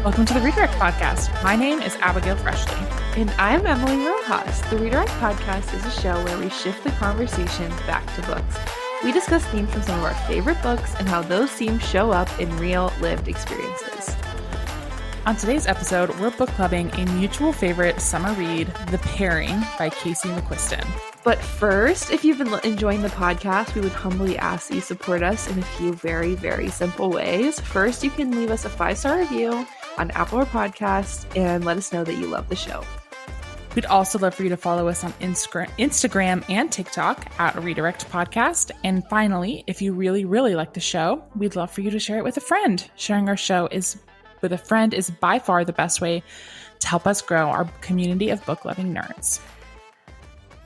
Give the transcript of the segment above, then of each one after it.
Welcome to the Redirect Podcast. My name is Abigail Freshley. And I'm Emily Rojas. The Redirect Podcast is a show where we shift the conversation back to books. We discuss themes from some of our favorite books and how those themes show up in real lived experiences. On today's episode, we're book clubbing a mutual favorite summer read, The Pairing by Casey McQuiston. But first, if you've been enjoying the podcast, we would humbly ask that you support us in a few very, very simple ways. First, you can leave us a 5-star review on Apple or Podcasts and let us know that you love the show. We'd also love for you to follow us on Instagram and TikTok at Redirect Podcast. And finally, if you really, really like the show, we'd love for you to share it with a friend. Sharing our show with a friend is by far the best way to help us grow our community of book-loving nerds.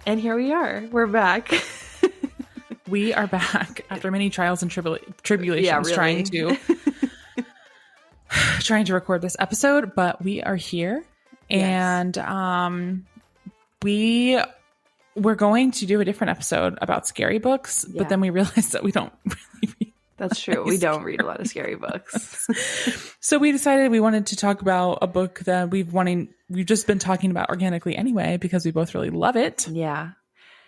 And here we are. We're back. We are back after many trials and tribulations Yeah, really. trying to record this episode, but we are here. Yes. And we're going to do a different episode about scary books, but then we realized that we don't really read. That's true. We don't read a lot of scary books. So we decided we wanted to talk about a book that we've just been talking about organically anyway, because we both really love it. Yeah.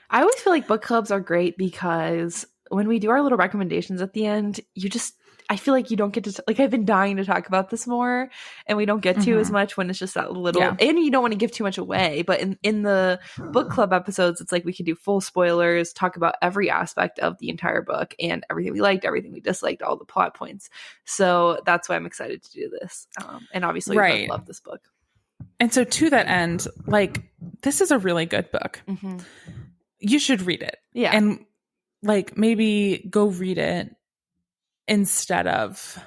I always feel like book clubs are great because when we do our little recommendations at the end, I feel like you don't get to, I've been dying to talk about this more and we don't get to as much when it's just that little, and you don't want to give too much away. But in the book club episodes, it's like we could do full spoilers, talk about every aspect of the entire book and everything we liked, everything we disliked, all the plot points. So that's why I'm excited to do this. And obviously I love this book. And so to that end, this is a really good book. Mm-hmm. You should read it. Yeah. And maybe go read it instead of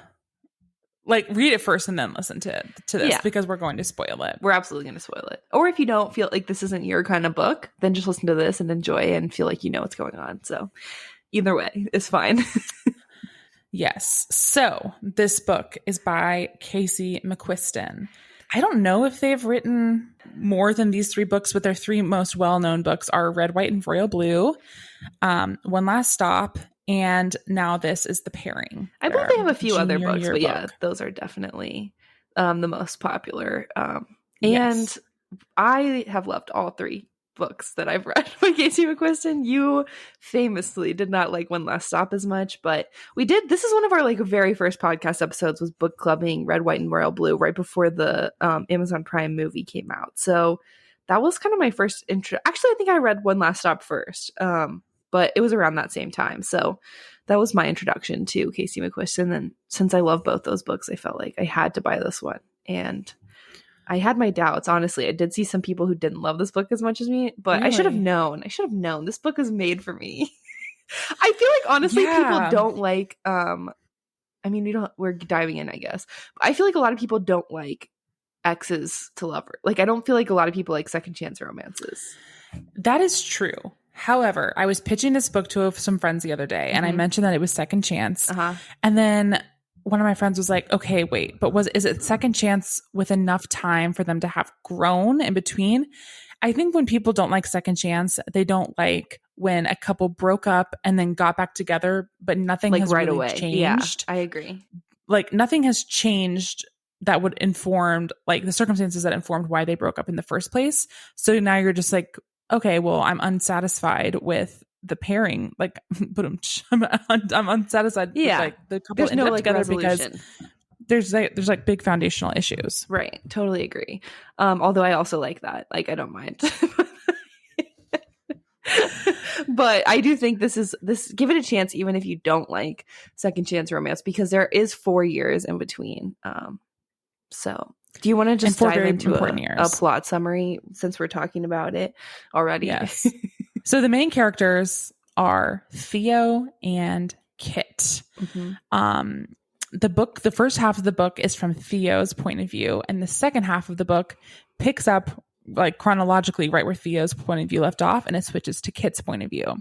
read it first and then listen to this because we're going to spoil it. We're absolutely going to spoil it. Or if you don't feel like this isn't your kind of book, then just listen to this and enjoy and feel like you know what's going on. So either way is fine. Yes. So this book is by Casey McQuiston. I don't know if they've written more than these 3 books, but their 3 most well-known books are Red, White, and Royal Blue, One Last Stop, and now this is The Pairing. I believe they have a few other books, but yeah, those are definitely the most popular. Yes. And I have loved all 3 books that I've read by Casey McQuiston. You famously did not like One Last Stop as much, but we did. This is one of our very first podcast episodes, was book clubbing Red, White, and Royal Blue right before the Amazon Prime movie came out. So that was kind of my first intro. Actually, I think I read One Last Stop first, but it was around that same time. So that was my introduction to Casey McQuiston. And since I love both those books, I felt like I had to buy this one. And I had my doubts, honestly. I did see some people who didn't love this book as much as me, but really? I should have known. This book is made for me. I feel like, honestly, people don't like, we're diving in, I guess. But I feel like a lot of people don't like exes to lovers. I don't feel like a lot of people like second chance romances. That is true. However, I was pitching this book to some friends the other day, and I mentioned that it was second chance. Uh-huh. And then one of my friends was like, okay, wait, but is it second chance with enough time for them to have grown in between? I think when people don't like second chance, they don't like when a couple broke up and then got back together, but nothing has right really away changed. Yeah, I agree. Nothing has changed that would inform the circumstances that informed why they broke up in the first place. So now you're just like, okay, well, I'm unsatisfied with the pairing. I'm unsatisfied with the couple ended up together resolution. Because there's big foundational issues. Right. Totally agree. Although I also like that. I don't mind. But I do think this give it a chance, even if you don't like second chance romance, because there is 4 years in between. So do you want to just dive into a plot summary since we're talking about it already? Yes. So the main characters are Theo and Kit. Mm-hmm. The first half of the book is from Theo's point of view, and the second half of the book picks up chronologically right where Theo's point of view left off, and it switches to Kit's point of view.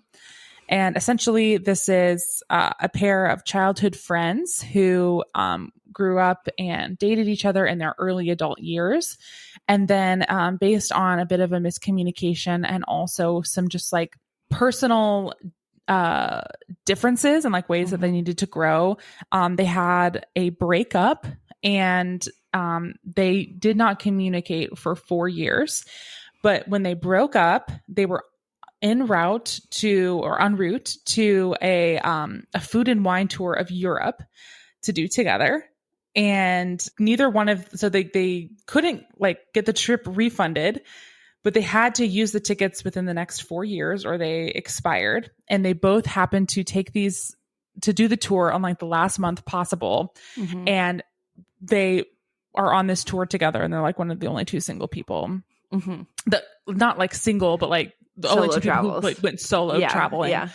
And essentially, this is a pair of childhood friends who grew up and dated each other in their early adult years. And then based on a bit of a miscommunication and also some just personal differences and ways that they needed to grow, they had a breakup and they did not communicate for 4 years. But when they broke up, they were en route to a food and wine tour of Europe to do together. And they couldn't like get the trip refunded, but they had to use the tickets within the next 4 years or they expired. And they both happened to take these to do the tour on like the last month possible. Mm-hmm. And they are on this tour together, and they're like one of the only 2 single people that not like single, but like the solo only 2 travels. people who like, went solo traveling. Yeah.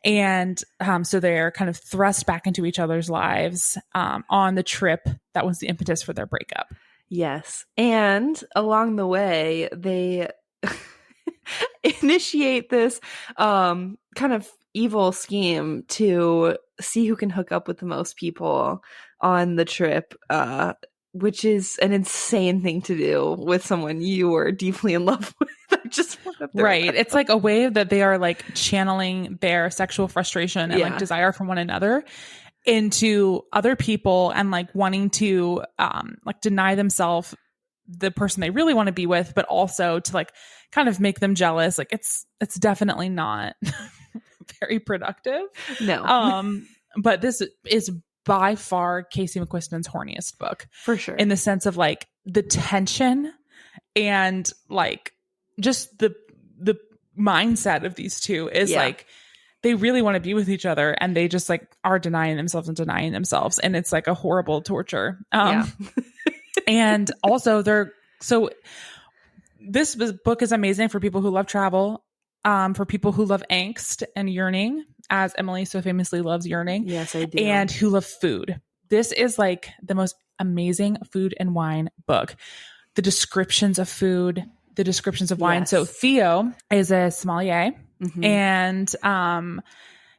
And so they're kind of thrust back into each other's lives on the trip that was the impetus for their breakup. Yes. And along the way, they initiate this kind of evil scheme to see who can hook up with the most people on the trip, which is an insane thing to do with someone you were deeply in love with. Right. It's like a way that they are like channeling their sexual frustration and like desire for one another into other people, and like wanting to like deny themselves the person they really want to be with, but also to like kind of make them jealous. Like it's definitely not very productive. No. But this is by far Casey McQuiston's horniest book. For sure. In the sense of like the tension and like just the mindset of these two is like they really want to be with each other, and they just like are denying themselves, and it's like a horrible torture. And also this book is amazing for people who love travel, for people who love angst and yearning, as Emily so famously loves yearning. Yes, I do. And who love food. This is like the most amazing food and wine book. The descriptions of food, the descriptions of wine. Yes. So Theo is a sommelier, and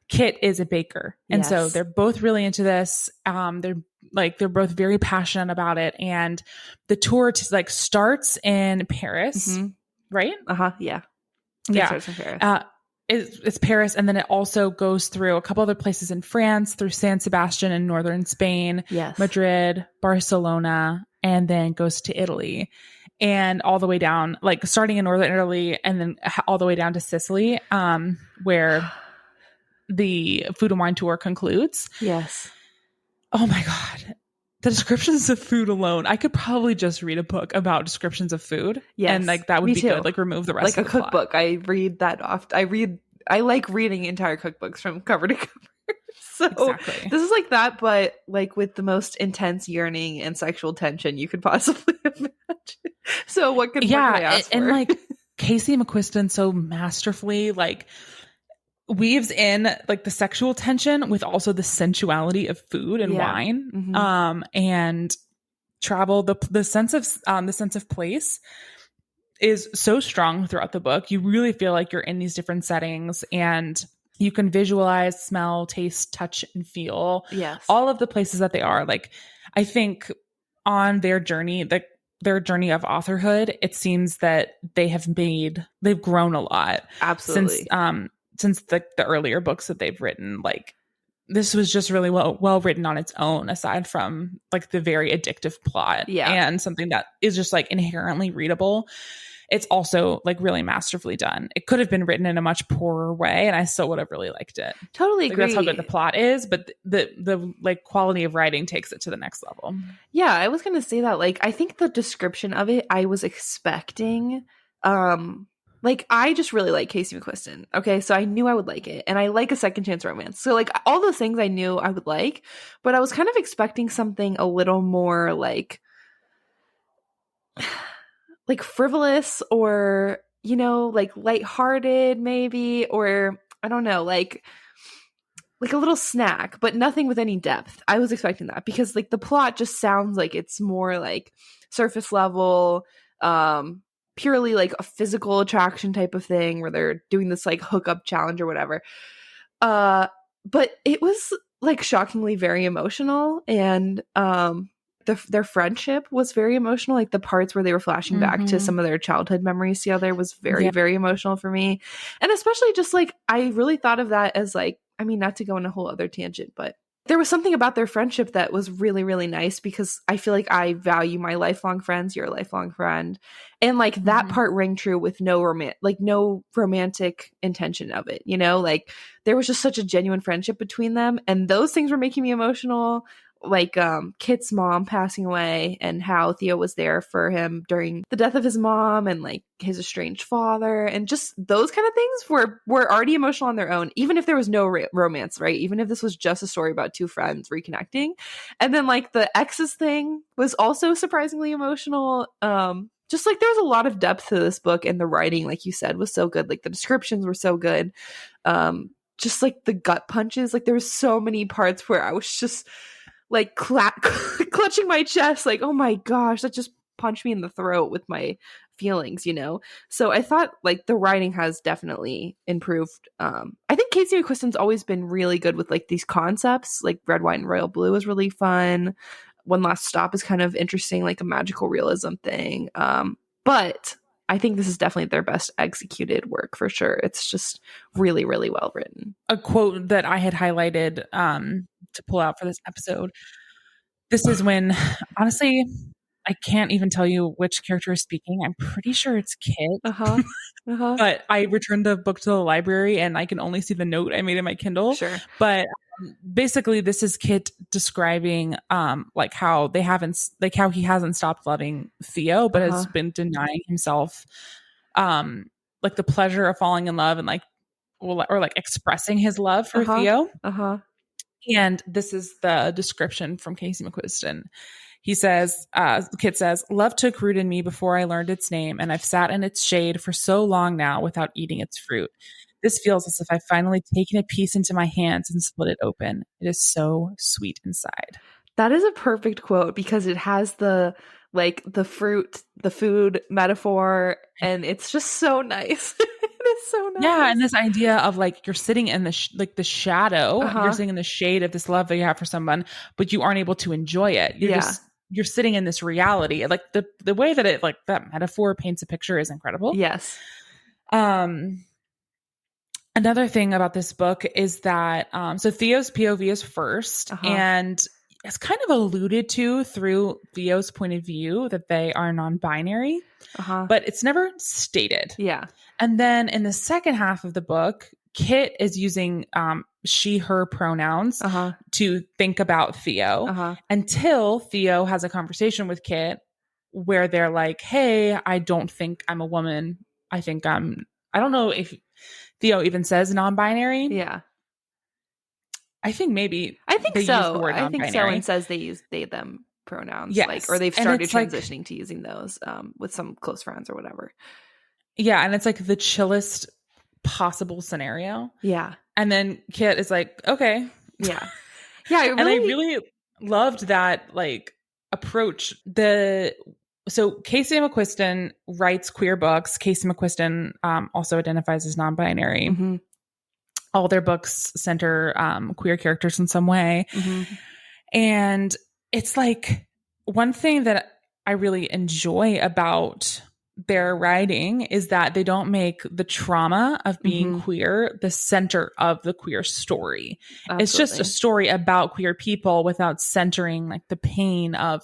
Kit is a baker. And so they're both really into this. They're both very passionate about it. And the tour starts in Paris, right? Yeah. Yeah. It starts in Paris. It's Paris, and then it also goes through a couple other places in France, through San Sebastian in northern Spain, Madrid, Barcelona, and then goes to Italy, and all the way down, like starting in northern Italy, and then all the way down to Sicily, where the food and wine tour concludes. Yes. Oh my God. The descriptions of food alone. I could probably just read a book about descriptions of food. Yes. And like that would be good. Like remove the rest like of the a cookbook. plot. I read that often. I like reading entire cookbooks from cover to cover. So exactly. This is like that, but like with the most intense yearning and sexual tension you could possibly imagine. So what could I ask and for? like Casey McQuiston so masterfully like weaves in like the sexual tension with also the sensuality of food and wine, and travel. The sense of place is so strong throughout the book. You really feel like you're in these different settings, and you can visualize, smell, taste, touch, and feel all of the places that they are. Like, I think on their journey, their journey of authorhood, it seems that they've grown a lot. Absolutely. Since the earlier books that they've written. Like, this was just really well written on its own, aside from like the very addictive plot and something that is just like inherently readable. It's also like really masterfully done. It could have been written in a much poorer way, and I still would have really liked it. Totally agree. That's how good the plot is, but the like quality of writing takes it to the next level. Yeah, I was gonna say that. Like, I think the description of it, I was expecting like, I just really like Casey McQuiston. Okay, so I knew I would like it. And I like a second chance romance. So, like, all those things I knew I would like. But I was kind of expecting something a little more, like frivolous, or, you know, like, lighthearted, maybe. Or, I don't know, like a little snack, but nothing with any depth. I was expecting that. Because, like, the plot just sounds like it's more, like, surface level, purely like a physical attraction type of thing, where they're doing this like hookup challenge or whatever. But it was like shockingly very emotional, and their friendship was very emotional. Like the parts where they were flashing back to some of their childhood memories together was very, very emotional for me. And especially just like, I really thought of that as like, I mean, not to go on a whole other tangent, but there was something about their friendship that was really, really nice, because I feel like I value my lifelong friends. You're a lifelong friend. And like that part rang true with no romantic intention of it, you know, like there was just such a genuine friendship between them. And those things were making me emotional. Like Kit's mom passing away, and how Theo was there for him during the death of his mom, and like his estranged father, and just those kind of things were already emotional on their own, even if there was no romance, right? Even if this was just a story about two friends reconnecting. And then like the exes thing was also surprisingly emotional. Just like there's a lot of depth to this book, and the writing, like you said, was so good. Like the descriptions were so good. Just like the gut punches, like there was so many parts where I was just like clutching my chest, like, oh my gosh, that just punched me in the throat with my feelings, you know? So I thought like the writing has definitely improved. I think Casey McQuiston's always been really good with like these concepts, like Red, White, and Royal Blue is really fun. One Last Stop is kind of interesting, like a magical realism thing. But I think this is definitely their best executed work for sure. It's just really, really well written. A quote that I had highlighted to pull out for this episode. This is when, honestly, I can't even tell you which character is speaking. I'm pretty sure it's Kit. But I returned the book to the library, and I can only see the note I made in my Kindle. Sure. But basically, this is Kit describing like how he hasn't stopped loving Theo, but has been denying himself like the pleasure of falling in love, and like or like expressing his love for Theo. And this is the description from Casey McQuiston. He says, Kit says, "Love took root in me before I learned its name, and I've sat in its shade for so long now without eating its fruit. This feels as if I've finally taken a piece into my hands and split it open. It is so sweet inside." That is a perfect quote, because it has the fruit, the food metaphor, and it's just so nice. It's so nice. Yeah, and this idea of like you're sitting in the the shadow, you're sitting in the shade of this love that you have for someone, but you aren't able to enjoy it. You're sitting in this reality. Like the way that it, like that metaphor paints a picture is incredible. Yes. Another thing about this book is that so Theo's POV is first, and it's kind of alluded to through Theo's point of view that they are non-binary, but it's never stated. Yeah. And then in the second half of the book, Kit is using she, her pronouns to think about Theo until Theo has a conversation with Kit where they're like, "Hey, I don't think I'm a woman. I don't know if Theo even says non-binary." Yeah. I think maybe. I think they so. use the word I think so, non-binary. and says they use they, them pronouns. Yes. Like, or they've started transitioning like, to using those with some close friends or whatever. Yeah, and it's like the chillest possible scenario. Yeah. And then Kit is like, okay. Yeah. Yeah. And I really loved that like approach. So Casey McQuiston writes queer books. Casey McQuiston also identifies as non-binary. All their books center queer characters in some way. And it's like one thing that I really enjoy about their writing is that they don't make the trauma of being queer the center of the queer story. Absolutely. It's just a story about queer people without centering like the pain of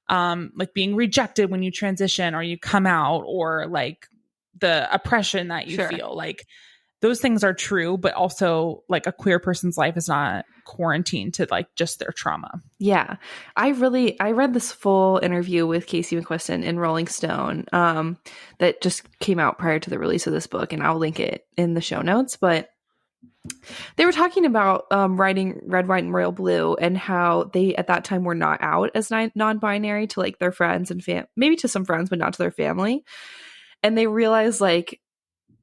like being rejected when you transition or you come out, or like the oppression that you feel. Like those things are true, but also like a queer person's life is not quarantined to like just their trauma. Yeah. I read this full interview with Casey McQuiston in Rolling Stone that just came out prior to the release of this book, and I'll link it in the show notes. But they were talking about writing Red, White, and Royal Blue, and how they at that time were not out as non-binary to like their friends and maybe to some friends, but not to their family. And they realized like,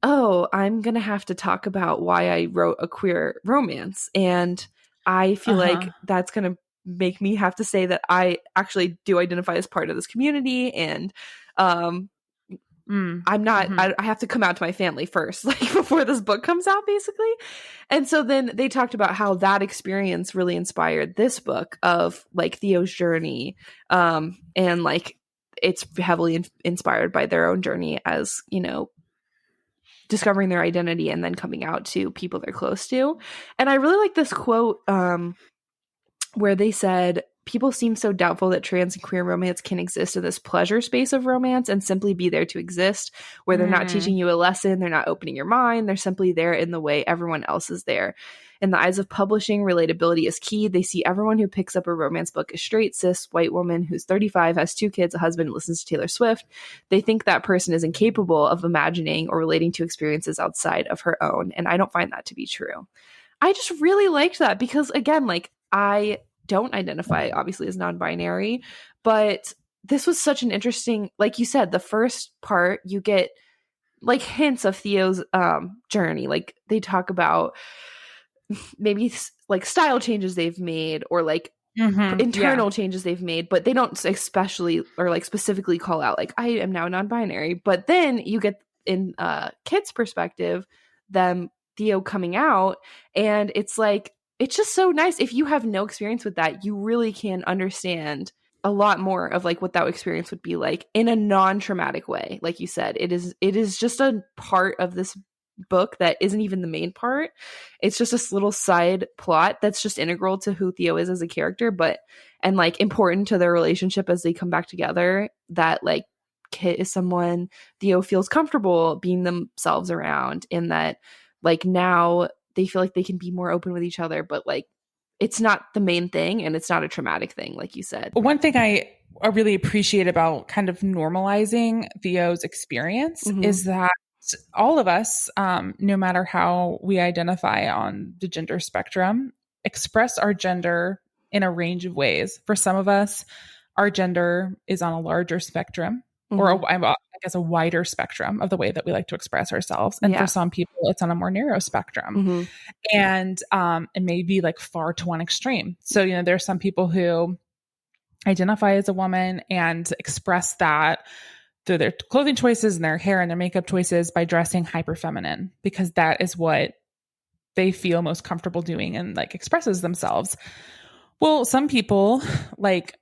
oh, I'm going to have to talk about why I wrote a queer romance. And I feel like that's going to make me have to say that I actually do identify as part of this community. And I'm not, I have to come out to my family first, like before this book comes out, basically. And so then they talked about how that experience really inspired this book of like Theo's journey. And like, it's heavily inspired by their own journey as, you know, discovering their identity and then coming out to people they're close to. And I really like this quote where they said, people seem so doubtful that trans and queer romance can exist in this pleasure space of romance and simply be there to exist, where they're not teaching you a lesson, they're not opening your mind, they're simply there in the way everyone else is there. In the eyes of publishing, relatability is key. They see everyone who picks up a romance book as straight, cis, white woman who's 35, has 2 kids, a husband, and listens to Taylor Swift. They think that person is incapable of imagining or relating to experiences outside of her own, and I don't find that to be true. I just really liked that because, again, like, I don't identify, obviously, as non-binary, but this was such an interesting, like you said, the first part, you get, like, hints of Theo's journey. Like, they talk about maybe like style changes they've made or like internal changes they've made, but they don't especially or like specifically call out like, I am now non-binary. But then you get in Kit's perspective, them Theo coming out, and it's like, it's just so nice. If you have no experience with that, you really can understand a lot more of like what that experience would be like in a non-traumatic way. Like you said, it is just a part of this book that isn't even the main part. It's just this little side plot that's just integral to who Theo is as a character, but and like important to their relationship as they come back together, that like Kit is someone Theo feels comfortable being themselves around, and that like now they feel like they can be more open with each other, but like it's not the main thing and it's not a traumatic thing, like you said. One thing I really appreciate about kind of normalizing Theo's experience is that all of us, no matter how we identify on the gender spectrum, express our gender in a range of ways. For some of us, our gender is on a larger spectrum, or I guess a wider spectrum of the way that we like to express ourselves. And for some people, it's on a more narrow spectrum. And it may be like far to one extreme. So, you know, there's some people who identify as a woman and express that through their clothing choices and their hair and their makeup choices by dressing hyper feminine, because that is what they feel most comfortable doing and like expresses themselves. Well, some people like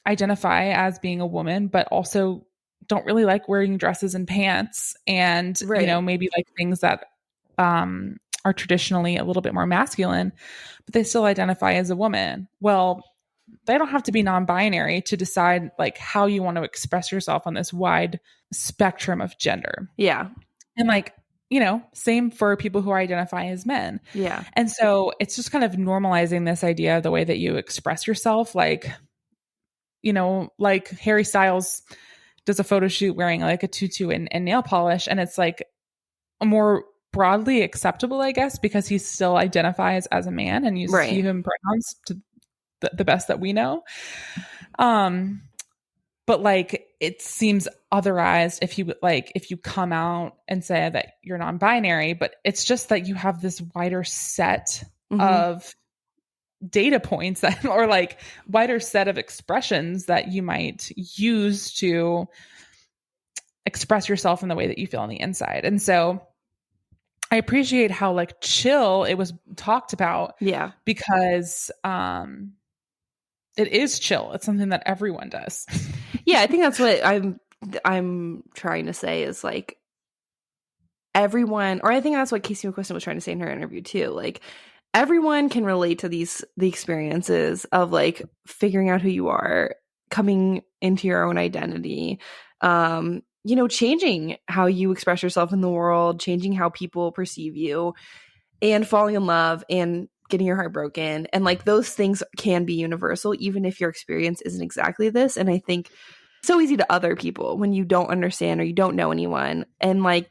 identify as being a woman, but also don't really like wearing dresses and pants and, you know, maybe like things that are traditionally a little bit more masculine, but they still identify as a woman. Well, they don't have to be non-binary to decide like how you want to express yourself on this wide spectrum of gender. Yeah. And like, you know, same for people who identify as men. Yeah. And so it's just kind of normalizing this idea of the way that you express yourself. Like, you know, like Harry Styles does a photo shoot wearing like a tutu and nail polish. And it's like a more broadly acceptable, I guess, because he still identifies as a man and uses he, him pronouns to the best that we know. But like, it seems otherized if you come out and say that you're non-binary, but it's just that you have this wider set of data points that, or like wider set of expressions that you might use to express yourself in the way that you feel on the inside. And so I appreciate how like chill it was talked about. Yeah. Because, it is chill. It's something that everyone does. Yeah, I think that's what I'm trying to say is like everyone, or I think that's what Casey McQuiston was trying to say in her interview too. Like everyone can relate to the experiences of like figuring out who you are, coming into your own identity, you know, changing how you express yourself in the world, changing how people perceive you, and falling in love and getting your heart broken. And like those things can be universal, even if your experience isn't exactly this. And I think it's so easy to other people when you don't understand or you don't know anyone. And like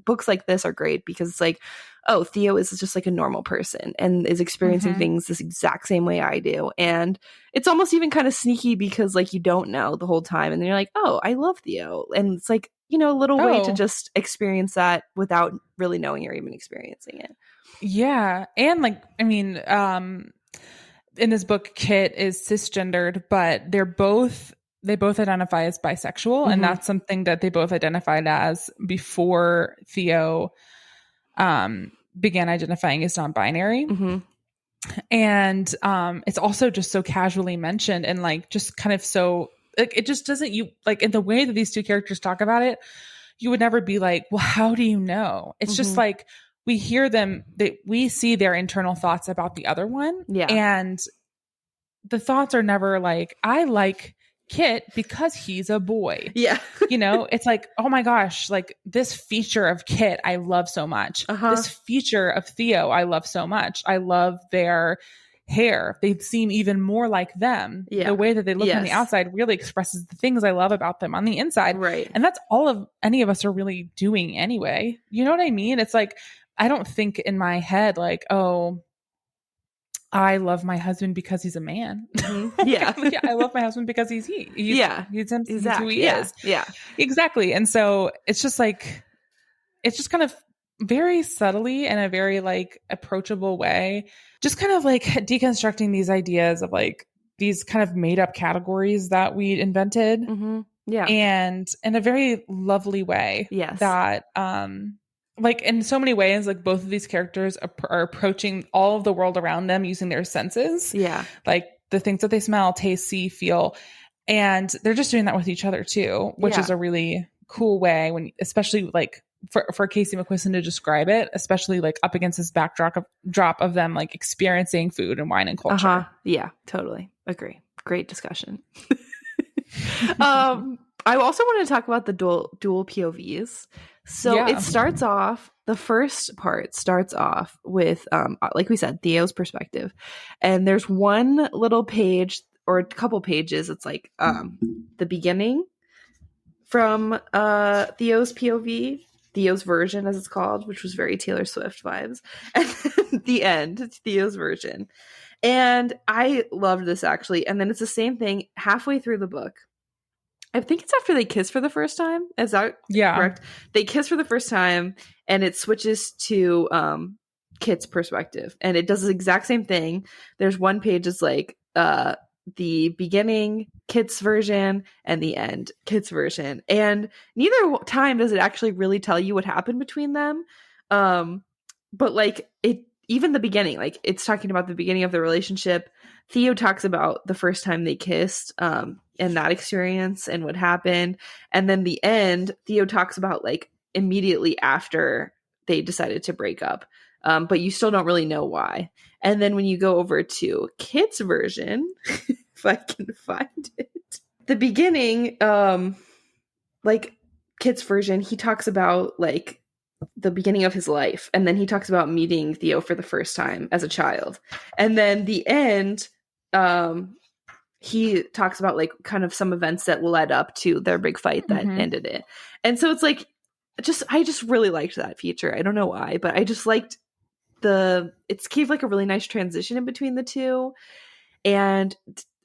books like this are great because it's like, oh, Theo is just like a normal person and is experiencing things this exact same way I do. And it's almost even kind of sneaky because like you don't know the whole time. And then you're like, oh, I love Theo. And it's like, you know, a little way to just experience that without really knowing you're even experiencing it. Yeah. And like, I mean, in this book, Kit is cisgendered, but they both identify as bisexual. And that's something that they both identified as before Theo began identifying as non-binary. And it's also just so casually mentioned and like just kind of so like it just doesn't, you like in the way that these two characters talk about it, you would never be like, well, how do you know? It's just like we hear them, we see their internal thoughts about the other one. Yeah. And the thoughts are never like, I like Kit because he's a boy. Yeah. It's like, oh my gosh, like this feature of Kit I love so much. This feature of Theo I love so much. I love their hair. They seem even more like them. Yeah. The way that they look on the outside really expresses the things I love about them on the inside. Right. And that's all of any of us are really doing anyway. You know what I mean? It's like, I don't think in my head like, oh, I love my husband because he's a man. Yeah. I love my husband because he's he. He's him. He's who he is. Yeah. Exactly. And so it's just like, it's just kind of very subtly in a very like approachable way, just kind of like deconstructing these ideas of like these kind of made up categories that we invented. Yeah. And in a very lovely way. Yes. That, like in so many ways, like both of these characters are approaching all of the world around them using their senses. Yeah. Like the things that they smell, taste, see, feel. And they're just doing that with each other too, which is a really cool way when, especially like for Casey McQuiston to describe it, especially like up against this drop of them like experiencing food and wine and culture. Yeah, totally. Agree. Great discussion. I also want to talk about the dual POVs. So it starts off, the first part starts off with, like we said, Theo's perspective. And there's one little page or a couple pages. It's like the beginning from Theo's POV, Theo's version as it's called, which was very Taylor Swift vibes. And then the end, Theo's version. And I loved this actually. And then it's the same thing halfway through the book. I think it's after they kiss for the first time. Is that correct? They kiss for the first time and it switches to Kit's perspective. And it does the exact same thing. There's one page that's like the beginning, Kit's version, and the end, Kit's version. And neither time does it actually really tell you what happened between them. But like even the beginning, like it's talking about the beginning of the relationship. Theo talks about the first time they kissed and that experience and what happened. And then the end, Theo talks about like immediately after they decided to break up. But you still don't really know why. And then when you go over to Kit's version, if I can find it, the beginning, like Kit's version, he talks about like the beginning of his life. And then he talks about meeting Theo for the first time as a child. And then the end, he talks about like kind of some events that led up to their big fight that ended it. And so it's like, I just really liked that feature. I don't know why, but I just liked it gave like a really nice transition in between the two. And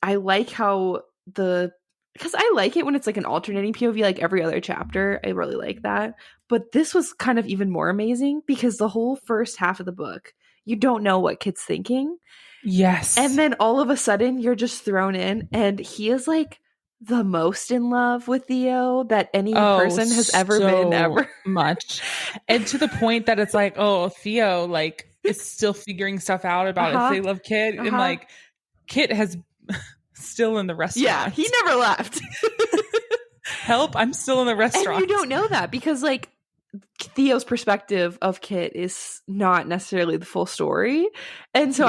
I like how because I like it when it's like an alternating POV, like every other chapter. I really like that. But this was kind of even more amazing because the whole first half of the book, you don't know what Kit's thinking. Yes. And then all of a sudden you're just thrown in and he is like the most in love with Theo that any person has ever been ever. Much. And to the point that it's like, oh, Theo like is still figuring stuff out about if they love Kit. And like Kit has still in the restaurant. Yeah, he never left. Help, I'm still in the restaurant. And you don't know that because like Theo's perspective of Kit is not necessarily the full story. And so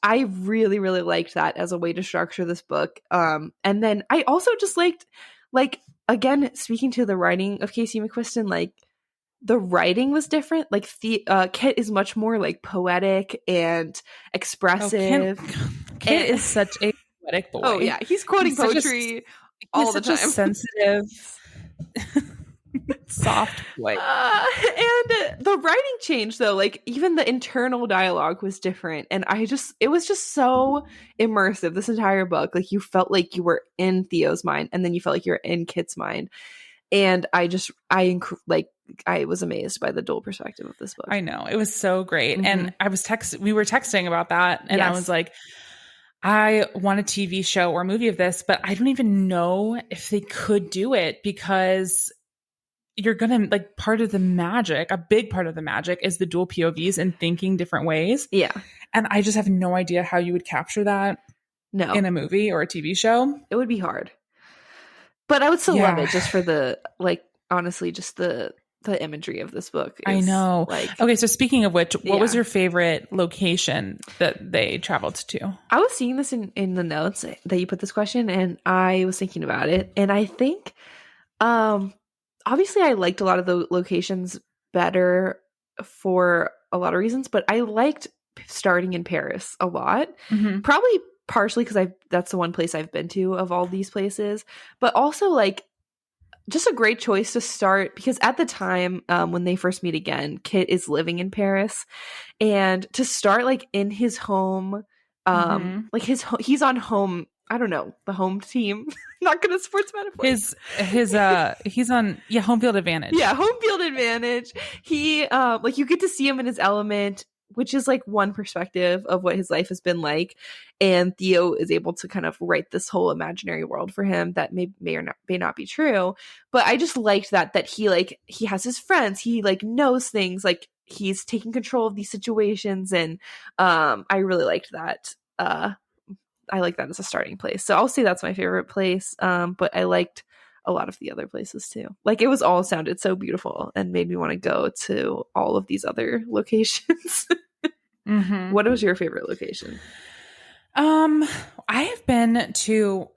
I really, really liked that as a way to structure this book. And then I also just liked, like, again, speaking to the writing of Casey McQuiston, like the writing was different. Like Kit is much more like poetic and expressive. Kit is such a poetic boy. Oh yeah. He's quoting poetry all the time. Such a sensitive soft boy. And the writing changed though, like even the internal dialogue was different, and it was just so immersive, this entire book. Like you felt like you were in Theo's mind and then you felt like you were in Kit's mind, and I was amazed by the dual perspective of this book. I know, it was so great. And we were texting about that, and I was like, I want a TV show or a movie of this, but I don't even know if they could do it because you're going to like part of the magic, a big part of the magic is the dual POVs and thinking different ways. Yeah. And I just have no idea how you would capture that in a movie or a TV show. It would be hard. But I would still love it just for the, like, honestly, just the the imagery of this book is, I know. like, okay, so speaking of which, what was Yeah. your favorite location that they traveled to? I was seeing this in the notes that you put this question, and I was thinking about it, and I think obviously I liked a lot of the locations better for a lot of reasons, but I liked starting in Paris a lot. Mhm. Probably partially because that's the one place I've been to of all these places, but also like just a great choice to start because at the time when they first meet again, Kit is living in Paris, and to start like in his home, Mhm. like he's on home. I don't know, the home team. Not good at sports metaphors. He's on home field advantage. Yeah, home field advantage. He like you get to see him in his element, which is like one perspective of what his life has been like, and Theo is able to kind of write this whole imaginary world for him that may not be true. But I just liked that he has his friends, he like knows things, like he's taking control of these situations, and I really liked that. I like that as a starting place. So I'll say that's my favorite place. But I liked a lot of the other places too. Like it was all sounded so beautiful and made me want to go to all of these other locations. Mm-hmm. What was your favorite location? I have been to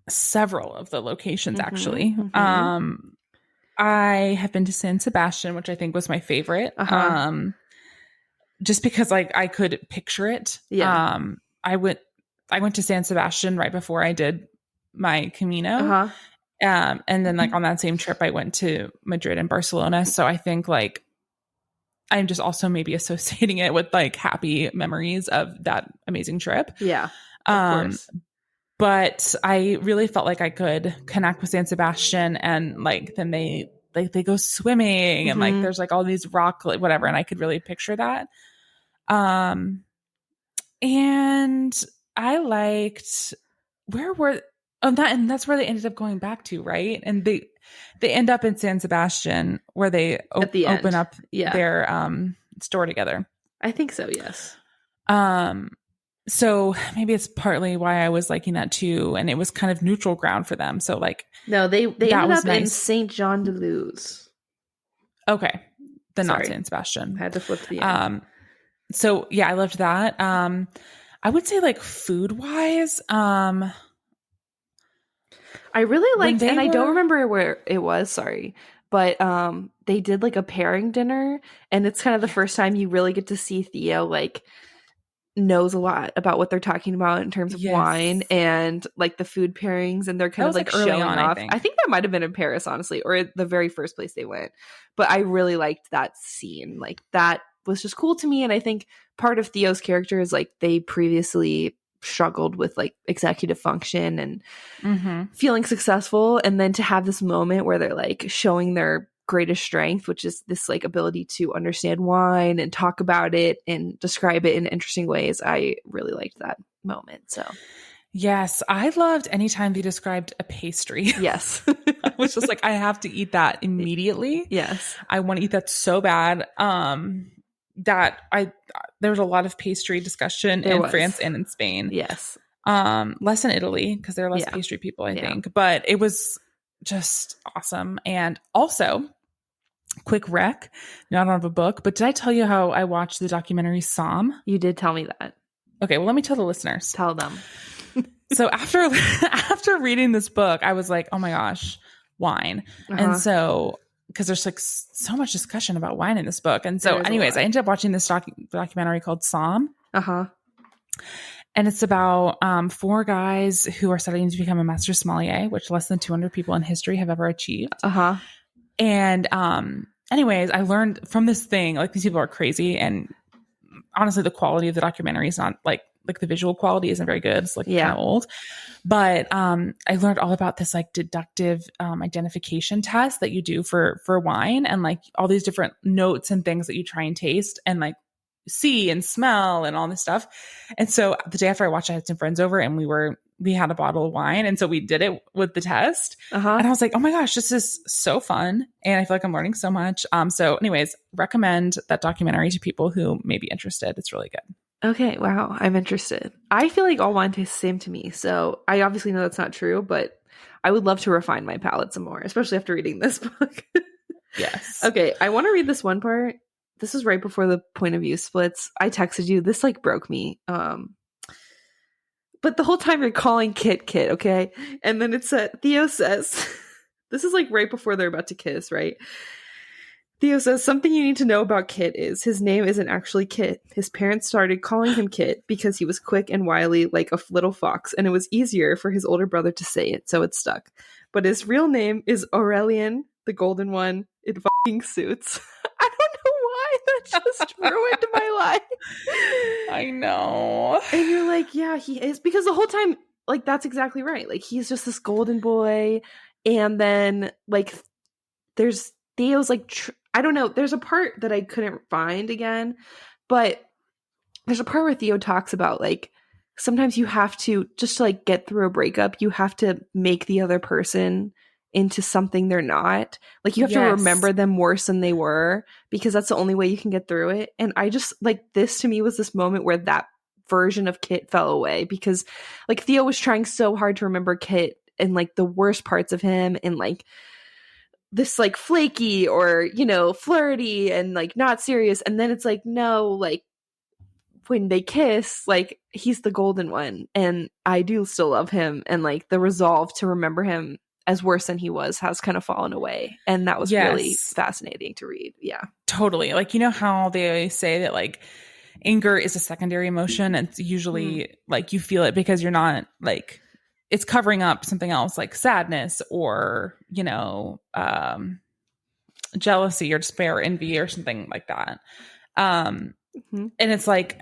several of the locations actually. I have been to San Sebastian, which I think was my favorite. Just because like I could picture it. Yeah. I went to San Sebastian right before I did my Camino. And then like on that same trip, I went to Madrid and Barcelona. So I think like I'm just also maybe associating it with like happy memories of that amazing trip. Yeah. Of course. But I really felt like I could connect with San Sebastian, and like then they go swimming and like there's like all these rock whatever, and I could really picture that. And I liked and that's where they ended up going back to, right? And they end up in San Sebastian where they open up their store together. I think so, yes. So maybe it's partly why I was liking that too, and it was kind of neutral ground for them. So like no, they ended up in Saint Jean de Luz. Okay, then not San Sebastian. I had to flip to the end. So yeah, I loved that. I would say like food wise, I really liked, and I don't remember where it was, but they did like a pairing dinner, and it's kind of the first time you really get to see Theo like knows a lot about what they're talking about in terms of wine and like the food pairings, and they're kind of like showing off. I think that might have been in Paris, honestly, or the very first place they went. But I really liked that scene. Like that was just cool to me, and I think part of Theo's character is like they previously struggled with like executive function and feeling successful, and then to have this moment where they're like showing their greatest strength, which is this like ability to understand wine and talk about it and describe it in interesting ways. I really liked that moment. So yes, I loved anytime they described a pastry. Yes. I was just like, I have to eat that immediately. Yes, I want to eat that so bad. There was a lot of pastry discussion in France and in Spain. Yes. Less in Italy because there are less pastry people, I think. But it was just awesome. And also, quick rec, not out of a book, but did I tell you how I watched the documentary Somm? You did tell me that. Okay, well, let me tell the listeners. Tell them. So after reading this book, I was like, oh my gosh, wine. And so, because there's like so much discussion about wine in this book. And so anyways, I ended up watching this documentary called Somm. And it's about 4 guys who are studying to become a master sommelier, which less than 200 people in history have ever achieved. And anyways, I learned from this thing, like these people are crazy. And honestly, the quality of the documentary is not like the visual quality isn't very good. It's like kind of old. But I learned all about this like deductive identification test that you do for wine, and like all these different notes and things that you try and taste and like see and smell and all this stuff. And so the day after I watched, I had some friends over, and we had a bottle of wine, and so we did it with the test. And I was like, oh my gosh, this is so fun, and I feel like I'm learning so much. So anyways, recommend that documentary to people who may be interested. It's really good. Okay, wow, I'm interested. I feel like all wine tastes the same to me, so I obviously know that's not true, but I would love to refine my palate some more, especially after reading this book. Yes. Okay, I want to read this one part. This is right before the point of view splits. I texted you. This like broke me. But the whole time you're calling Kit Kit, okay? And then it said, Theo says, this is like right before they're about to kiss, right? Theo says, something you need to know about Kit is his name isn't actually Kit. His parents started calling him Kit because he was quick and wily like a little fox, and it was easier for his older brother to say it, so it stuck. But his real name is Aurelian, the golden one. It fucking suits. I don't know why that just ruined my life. I know. And you're like, yeah, he is. Because the whole time, like, that's exactly right. Like, he's just this golden boy. And then, like, there's Theo's, like, I don't know. There's a part that I couldn't find again. But there's a part where Theo talks about, like, sometimes you have to, just to, like, get through a breakup, you have to make the other person into something they're not. Like, you have to remember them worse than they were, because that's the only way you can get through it. And I just, like, this to me was this moment where that version of Kit fell away, because, like, Theo was trying so hard to remember Kit and, like, the worst parts of him, and, like, this, like, flaky or, you know, flirty and, like, not serious. And then it's like, no, like, when they kiss, like, he's the golden one, and I do still love him, and, like, the resolve to remember him as worse than he was has kind of fallen away. And that was really fascinating to read. Yeah. Totally. Like, you know how they say that, like, anger is a secondary emotion, and it's usually like you feel it because you're not, like, it's covering up something else, like sadness or, you know, jealousy or despair, or envy or something like that. And it's like,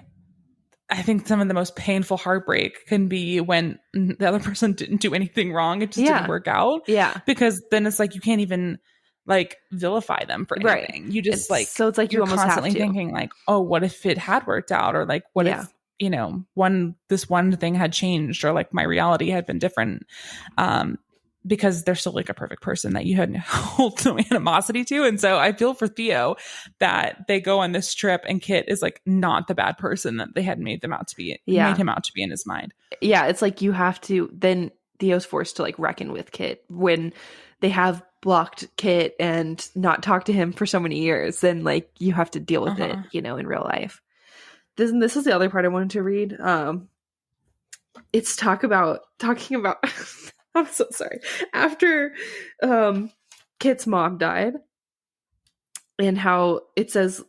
I think some of the most painful heartbreak can be when the other person didn't do anything wrong. It just didn't work out. Yeah. Because then it's like, you can't even, like, vilify them for anything. You just, like, so it's like you're you almost constantly have to. thinking, like, oh, what if it had worked out? Or, like, what if, you know, this one thing had changed, or, like, my reality had been different. Because they're still, like, a perfect person that you had hold no animosity to. And so I feel for Theo that they go on this trip and Kit is, like, not the bad person that they had made him out to be in his mind. Yeah. It's like you have to, then Theo's forced to, like, reckon with Kit when they have blocked Kit and not talked to him for so many years. Then, like, you have to deal with it, you know, in real life. This is the other part I wanted to read. It's talking about I'm so sorry. After Kit's mom died, and how it says,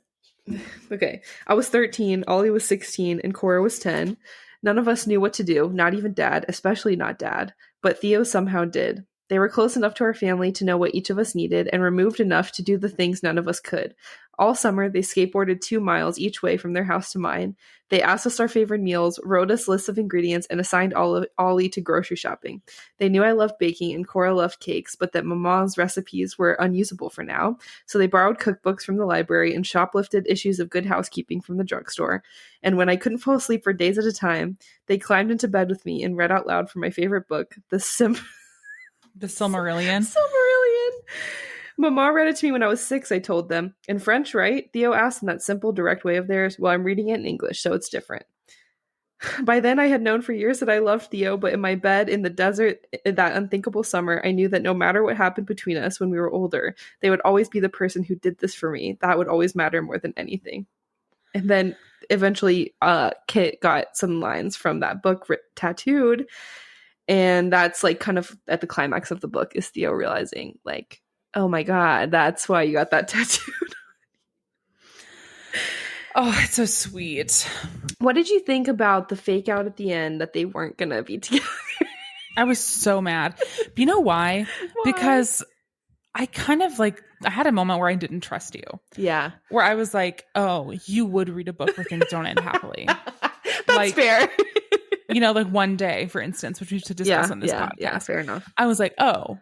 okay, I was 13, Ollie was 16, and Cora was 10. None of us knew what to do, not even Dad, especially not Dad, but Theo somehow did. They were close enough to our family to know what each of us needed, and removed enough to do the things none of us could. All summer, they skateboarded 2 miles each way from their house to mine. They asked us our favorite meals, wrote us lists of ingredients, and assigned Ollie to grocery shopping. They knew I loved baking and Cora loved cakes, but that Mama's recipes were unusable for now, so they borrowed cookbooks from the library and shoplifted issues of Good Housekeeping from the drugstore. And when I couldn't fall asleep for days at a time, they climbed into bed with me and read out loud from my favorite book, The Silmarillion. Mama read it to me when I was 6, I told them. In French, right? Theo asked in that simple, direct way of theirs. Well, I'm reading it in English, so it's different. By then, I had known for years that I loved Theo, but in my bed in the desert that unthinkable summer, I knew that no matter what happened between us when we were older, they would always be the person who did this for me. That would always matter more than anything. And then eventually, Kit got some lines from that book tattooed. And that's, like, kind of at the climax of the book is Theo realizing, like, oh my God, that's why you got that tattooed. Oh, it's so sweet. What did you think about the fake out at the end that they weren't going to be together? I was so mad. But you know why? Because I kind of, like, I had a moment where I didn't trust you. Yeah. Where I was like, oh, you would read a book where things don't end happily. That's like, fair. You know, like One Day, for instance, which we used to discuss on this podcast. Yeah, fair enough. I was like, oh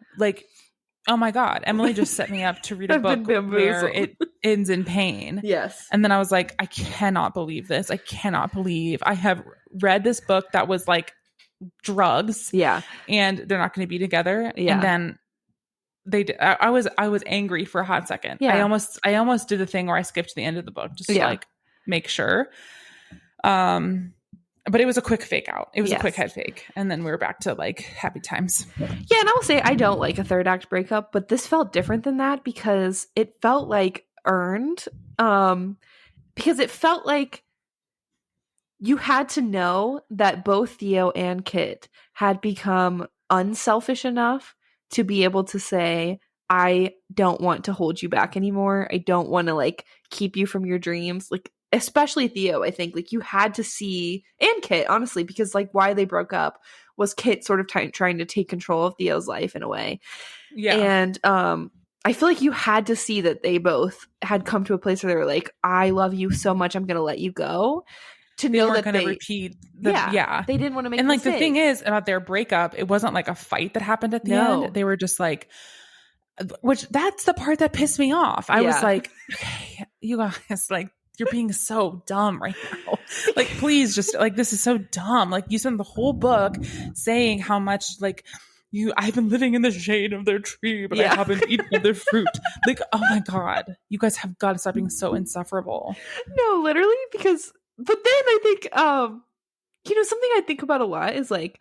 my God, Emily just set me up to read a book where it ends in pain. Yes. And then I was like, I cannot believe this. I cannot believe I have read this book that was like drugs. Yeah. And they're not going to be together. Yeah. And then I was angry for a hot second. Yeah. I almost did the thing where I skipped to the end of the book just to like make sure. But it was a quick fake out. It was a Yes. quick head fake. And then we were back to like happy times. Yeah, and I will say I don't like a third act breakup, but this felt different than that because it felt like earned. Because it felt like you had to know that both Theo and Kit had become unselfish enough to be able to say, I don't want to hold you back anymore. I don't want to like keep you from your dreams. Like, especially Theo, I think like you had to see, and Kit, honestly, because like why they broke up was Kit sort of trying to take control of Theo's life in a way. Yeah. And I feel like you had to see that they both had come to a place where they were like, I love you so much, I'm going to let you go. To They know weren't that going to repeat. They didn't want to make and like mistakes. the thing is about their breakup, it wasn't like a fight that happened at the end. They were just like, which that's the part that pissed me off. I was like, okay, you guys, like, you're being so dumb right now. Like, please just like, this is so dumb. Like, you spent the whole book saying how much like I've been living in the shade of their tree, but I haven't eaten of their fruit. Like, oh my God, you guys have got to stop being so insufferable. No, literally, because, but then I think, something I think about a lot is like,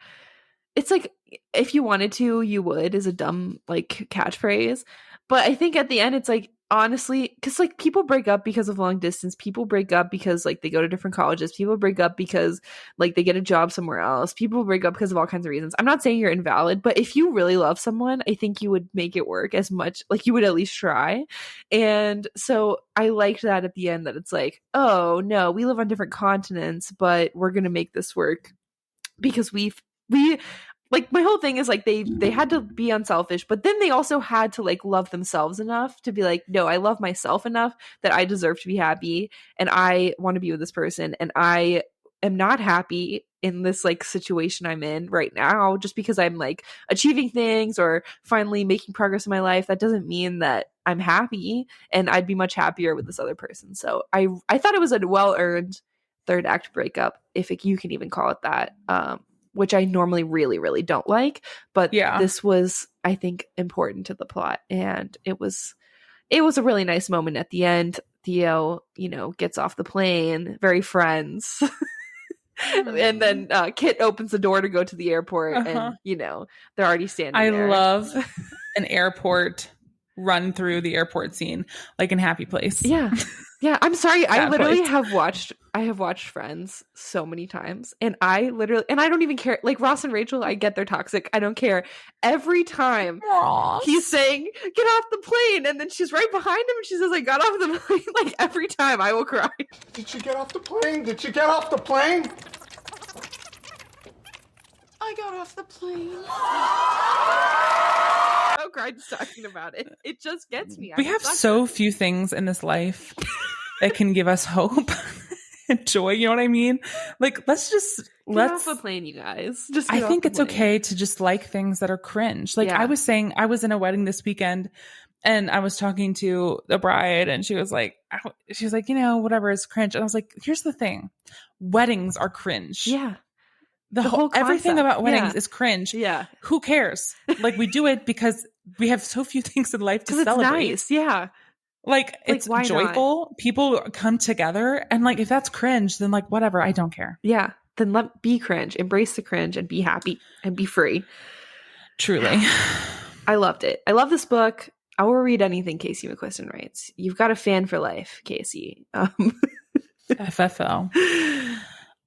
it's like, if you wanted to, you would, is a dumb like catchphrase. But I think at the end, it's like, honestly, because like people break up because of long distance. People break up because like they go to different colleges. People break up because like they get a job somewhere else. People break up because of all kinds of reasons. I'm not saying you're invalid, but if you really love someone, I think you would make it work as much, like you would at least try. And so I liked that at the end, that it's like, oh no, we live on different continents, but we're going to make this work because we like, my whole thing is like they had to be unselfish, but then they also had to like love themselves enough to be like, no, I love myself enough that I deserve to be happy, and I want to be with this person, and I am not happy in this like situation I'm in right now just because I'm like achieving things or finally making progress in my life. That doesn't mean that I'm happy, and I'd be much happier with this other person. So I thought it was a well-earned third act breakup, if you can even call it that. Which I normally really, really don't like. But this was, I think, important to the plot. And it was a really nice moment at the end. Theo, gets off the plane, very friends. And then Kit opens the door to go to the airport, and, they're already standing there. I love an airport run through the airport scene, like in Happy Place. Yeah. Yeah, I'm sorry. I literally have watched Friends so many times, and I don't even care. Like Ross and Rachel, I get they're toxic. I don't care. Every time he's saying, "Get off the plane," and then she's right behind him and she says, "I got off the plane." Like every time I will cry. Did you get off the plane? Did you get off the plane? I got off the plane. I'll cry just talking about it. It just gets me. We have so few things in this life that can give us hope and joy. You know what I mean? Like, let's get off the plane, you guys. I think it's okay to just like things that are cringe. Like I was saying, I was in a wedding this weekend, and I was talking to the bride, and she was like, whatever is cringe. And I was like, here's the thing: weddings are cringe. Yeah. The whole everything about weddings is cringe. Yeah. Who cares? Like, we do it because we have so few things in life to celebrate. It's nice. Yeah. Like it's joyful. Not? People come together, and like if that's cringe, then like whatever. I don't care. Yeah. Then be cringe. Embrace the cringe and be happy and be free. Truly. I loved it. I love this book. I will read anything Casey McQuiston writes. You've got a fan for life, Casey. FFO.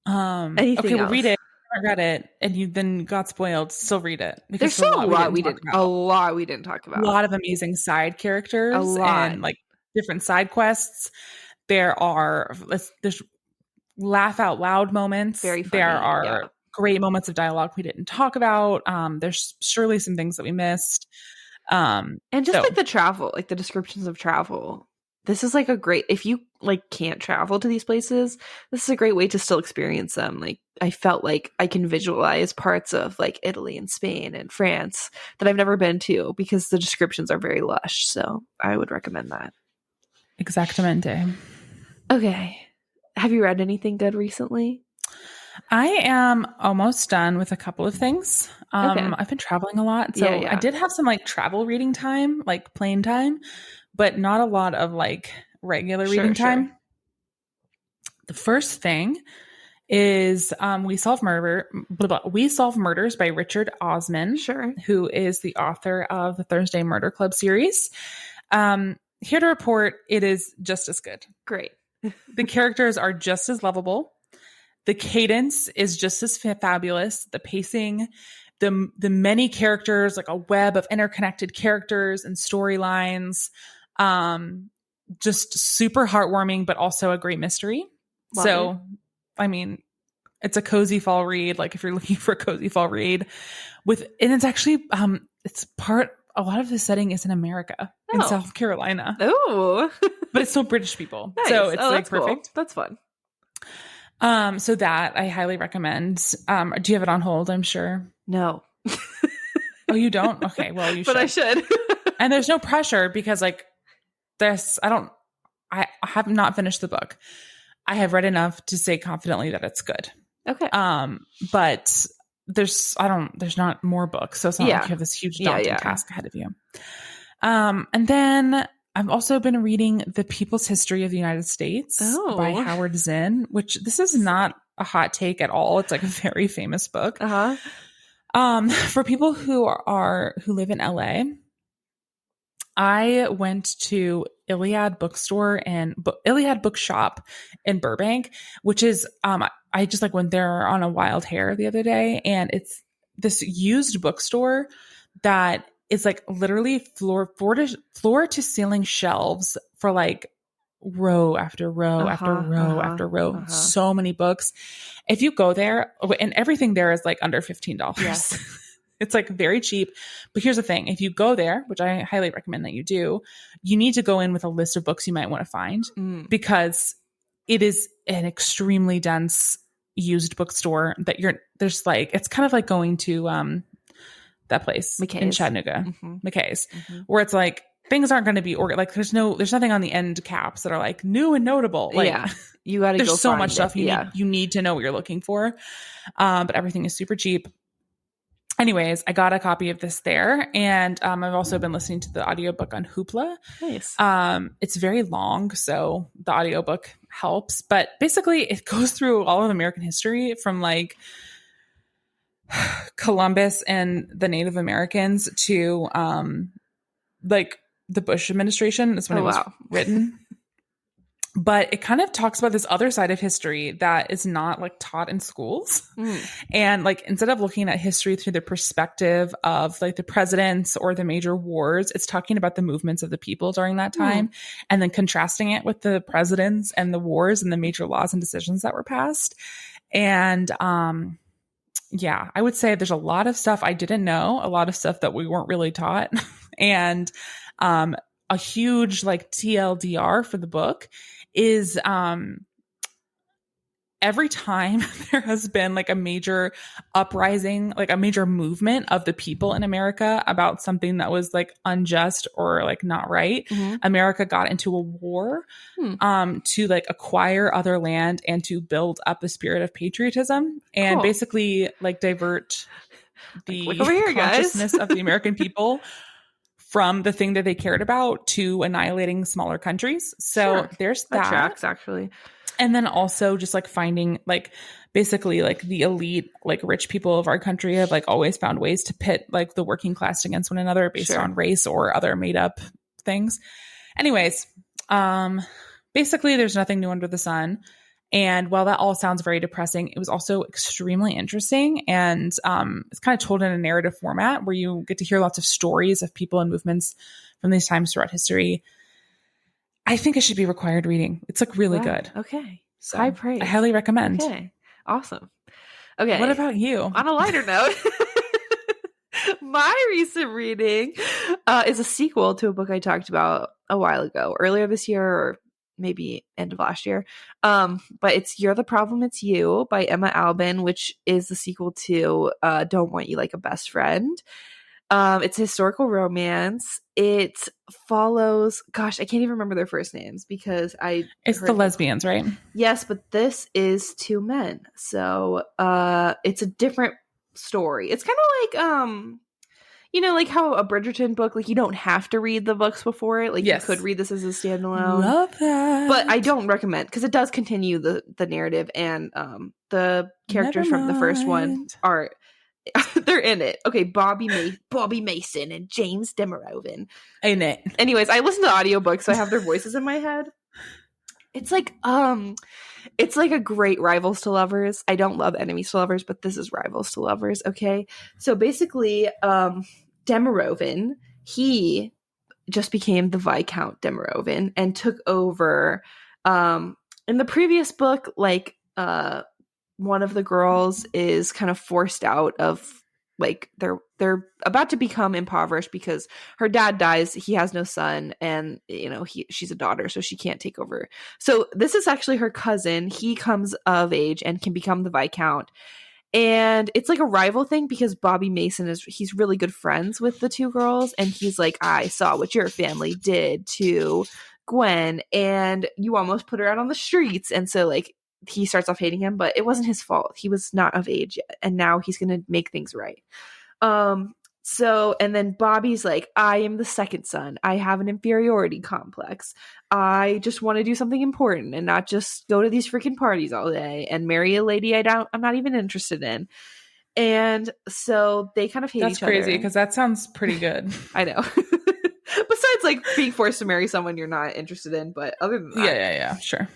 Anything okay, we'll else? read it. I read it, and you then got spoiled. Still read it. There's still a lot we didn't talk about. A lot of amazing side characters and like different side quests. There's laugh out loud moments. Very funny. There are great moments of dialogue we didn't talk about. There's surely some things that we missed. And just like the travel, like the descriptions of travel. This is like a great, if you like can't travel to these places, this is a great way to still experience them. Like I felt like I can visualize parts of like Italy and Spain and France that I've never been to because the descriptions are very lush. So I would recommend that. Exactamente. Okay. Have you read anything good recently? I am almost done with a couple of things. Okay. I've been traveling a lot. So I did have some like travel reading time, like plane time, but not a lot of like regular reading time. The first thing is We Solve Murders by Richard Osman, Sure. who is the author of the Thursday Murder Club series. Here to report, it is just as good. Great. The characters are just as lovable. The cadence is just as fabulous. The pacing, the many characters, like a web of interconnected characters and storylines. Just super heartwarming, but also a great mystery. Love it. I mean, it's a cozy fall read. Like if you're looking for a cozy fall read and it's actually, a lot of the setting is in America, in South Carolina. Oh, but it's still British people. Nice. So it's that's perfect. Cool. That's fun. So that I highly recommend. Do you have it on hold? I'm sure. No. Oh, you don't? Okay. Well, you should. But I should. And there's no pressure because I have not finished the book. I have read enough to say confidently that it's good. Okay. But there's not more books. So it's not like you have this huge daunting task ahead of you. And then I've also been reading The People's History of the United States by Howard Zinn, which this is not a hot take at all. It's like a very famous book. For people who live in LA, I went to Iliad Bookstore and Iliad Bookshop in Burbank, which is, I just went there on a wild hair the other day, and it's this used bookstore that is literally floor to ceiling shelves for row after row after row after row. So many books. If you go there, and everything there is under $15. Yes. It's very cheap. But here's the thing. If you go there, which I highly recommend that you do, you need to go in with a list of books you might want to find because it is an extremely dense used bookstore that it's kind of like going to that place McKay's. In Chattanooga, McKay's, where it's things aren't going to be there's nothing on the end caps that are new and notable. You got to go. There's so much stuff you need to know what you're looking for. But everything is super cheap. Anyways, I got a copy of this there, and I've also been listening to the audiobook on Hoopla. Nice. It's very long, so the audiobook helps. But basically, it goes through all of American history from Columbus and the Native Americans to the Bush administration. That's when it was written. But it kind of talks about this other side of history that is not taught in schools. And instead of looking at history through the perspective of the presidents or the major wars, it's talking about the movements of the people during that time and then contrasting it with the presidents and the wars and the major laws and decisions that were passed. And I would say there's a lot of stuff I didn't know, a lot of stuff that we weren't really taught. And a huge TLDR for the book is every time there has been a major uprising, a major movement of the people in America about something that was unjust or not right, America got into a war to acquire other land and to build up a spirit of patriotism and basically divert the consciousness of the American people from the thing that they cared about to annihilating smaller countries. So there's that. That tracks, actually. And then also just finding basically the elite, rich people of our country have always found ways to pit the working class against one another based on race or other made up things. Anyways, basically there's nothing new under the sun. And while that all sounds very depressing, it was also extremely interesting. And it's kind of told in a narrative format where you get to hear lots of stories of people and movements from these times throughout history. I think it should be required reading. It's really good. Okay. So high praise. I highly recommend. Okay. Awesome. Okay. What about you? On a lighter note, my recent reading is a sequel to a book I talked about a while ago, earlier this year or maybe end of last year. But it's You're the Problem, It's You by Emma Albin, which is the sequel to Don't Want You Like a Best Friend. It's a historical romance. It follows, gosh, I can't even remember their first names because it's the lesbians, right? Yes, but this is two men. So it's a different story. It's kind of you know, like how a Bridgerton book, like you don't have to read the books before it. Like you could read this as a standalone. Love that. But I don't recommend, because it does continue the narrative, and the characters from the first one are they're in it. Okay, Bobby Mason and James Demeroven. In it. Anyways, I listen to audiobooks, so I have their voices in my head. It's like a great Rivals to Lovers. I don't love Enemies to Lovers, but this is Rivals to Lovers, okay? So basically, Demeroven, he just became the Viscount Demeroven and took over. In the previous book, like, one of the girls is kind of forced out of, like, they're about to become impoverished because her dad dies, he has no son, and you know she's a daughter, so she can't take over. So this is actually her cousin. He comes of age and can become the Viscount, and it's like a rival thing because Bobby Mason he's really good friends with the two girls, and he's like, I saw what your family did to Gwen, and you almost put her out on the streets. And so, like, he starts off hating him, but it wasn't his fault. He was not of age yet, and now he's going to make things right. So, and then Bobby's like, I am the second son. I have an inferiority complex. I just want to do something important and not just go to these freaking parties all day and marry a lady I'm not even interested in. And so they kind of hate each other. That's crazy, because that sounds pretty good. I know. Besides, like, being forced to marry someone you're not interested in, but other than that. Yeah, sure.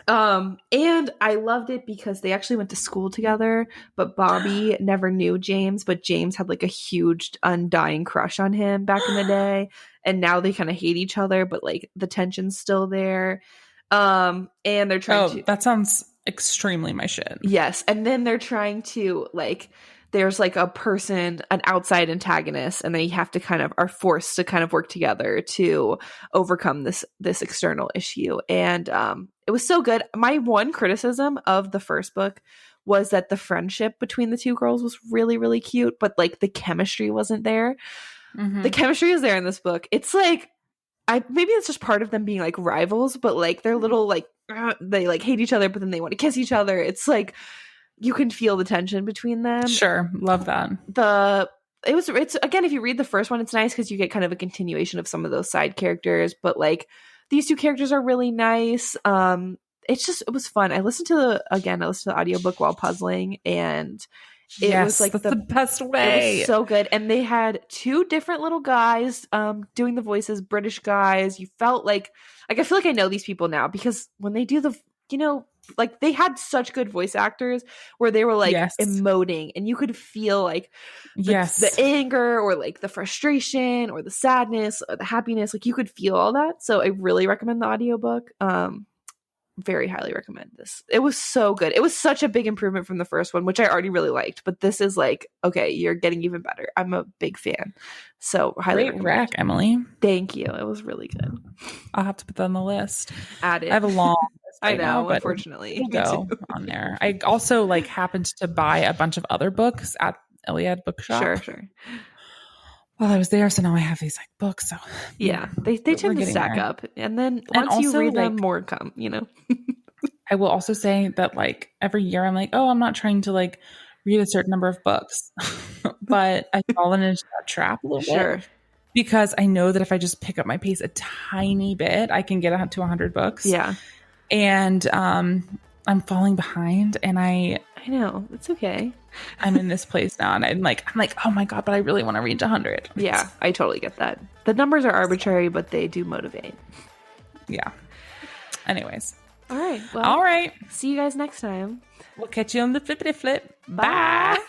And I loved it because they actually went to school together, but Bobby never knew James, but James had like a huge undying crush on him back in the day. And now they kind of hate each other, but like the tension's still there. And they're trying to. That sounds extremely my shit. Yes. And then they're trying to, like, there's like a person, an outside antagonist, and they have to are forced to kind of work together to overcome this external issue. And it was so good. My one criticism of the first book was that the friendship between the two girls was really, really cute, but like the chemistry wasn't there. Mm-hmm. The chemistry is there in this book. It's like, maybe it's just part of them being like rivals, but like they're little, like, they like hate each other, but then they want to kiss each other. It's like, you can feel the tension between them. Sure. Love that. It's again, if you read the first one, it's nice because you get kind of a continuation of some of those side characters, but like these two characters are really nice. It was fun. I listened to the audiobook while puzzling, and it was like the best way. It was so good. And they had two different little guys doing the voices, British guys. You felt like I feel like I know these people now because when they do like they had such good voice actors where they were like emoting, and you could feel like the anger or like the frustration or the sadness or the happiness. Like you could feel all that. So I really recommend the audiobook. Very highly recommend this. It was so good. It was such a big improvement from the first one, which I already really liked, but this is like, okay, you're getting even better. I'm a big fan. So highly recommend. Great rack, Emily. Thank you. It was really good. I'll have to put that on the list. Add it. I have a long list I know, now, unfortunately. Go on there. I also like happened to buy a bunch of other books at Iliad Bookshop. Sure. While I was there, so now I have these like books. So yeah, they tend to stack up, and then once you read them, more come. I will also say that like every year I'm like, oh, I'm not trying to like read a certain number of books, but I've fallen into that trap a little bit because I know that if I just pick up my pace a tiny bit, I can get out to 100 books. Yeah, and I'm falling behind, and I know it's okay. I'm in this place now, and I'm like, oh my God, but I really want to reach 100. Yeah, I totally get that. The numbers are arbitrary, but they do motivate. Yeah. Anyways. All right. Well, all right. See you guys next time. We'll catch you on the flippity flip. Bye.